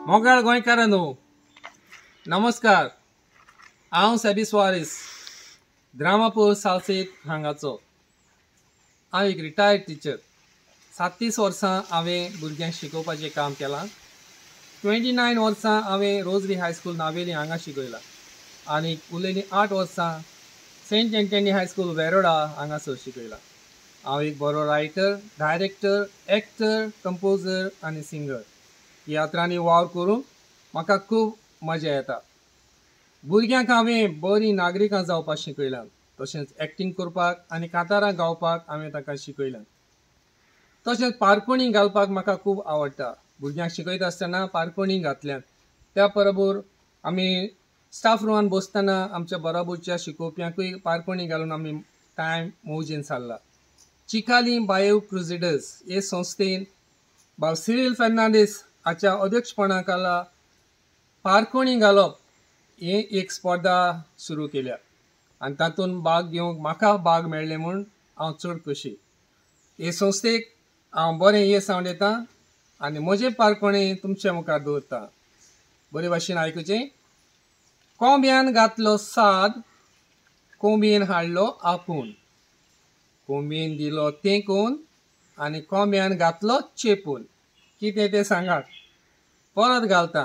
मोगाळ गोंयकारांनो नमस्कार। हांव सेबी सोआरेस द्रामापूर सालसेत हांगाचो। हांव एक रिटायर्ड टिचर। 37 वर्सां हांवें भुरग्यांक शिकोवपाचें काम केलां। 29 वर्सां हांवें रोजरी हाय स्कूल नावेली हांगा शिकयलां आनी उरलेलीं 8 वर्सां सेंट एंटनी हाय स्कूल वेरोडा हांगासर शिकयलां। हांव एक बरो रायटर, डायरेक्टर, एक्टर, कंपोजर आनी सिंगर। तियात्रांनी वावर करून म्हाका खूब मजा येता। भुरग्यांक हांवें बरीं नागरिकां जावपाक शिकयलां, तशेंच एक्टींग करपाक आनी कांतारां गावपाक हांवें तांकां शिकयलां। तशेंच पारकोणी घालपाक म्हाका खूब आवडटा। भुरग्यांक शिकयता आसतना पारकोणी घातल्यात। त्या बरोबर आमी स्टाफ रुमान बसतना आमच्या बरोबरच्या शिकोवप्यांकूय पारकोणी घालून आमी टायम मौजेन सारला। चिकालीम बायो-क्रुसेडर्स हे संस्थेन भाव सिरिल फेर्नांडीस हाच्या अध्यक्षपणा खाला पारकोणी घालप हे एक स्पर्धा सुरू केल्या आनी तातूंत भाग घेवंक म्हाका भाग मेळ्ळे म्हूण हांव चड खोशी। हे संस्थेक हांव बरें येसावंड येता आनी म्हजें पारकोणें तुमच्या मुखार दवरता। बरे भाशेन आयकुचें। कोंब्यान घातलो साद, कोंबयेन हाडलो आपूण। कोंबयेन दिलो तेंकून आनी कोंब्यान घातलो चेपून। कितें तें सांगात। परत घालता।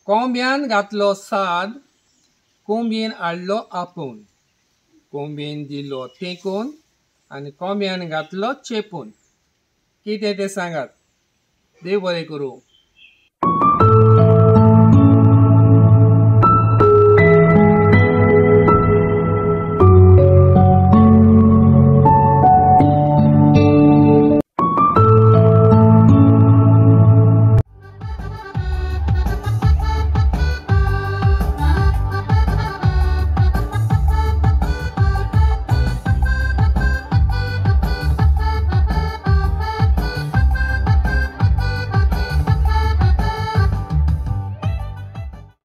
कोंब्यान घातलो साद, कोंबयेन हाडलो आपूण। कोंबयेन दिलो तेंकून आनी कोंब्यान घातलो चेपून। कितें तें सांगात। देव बरें करूं।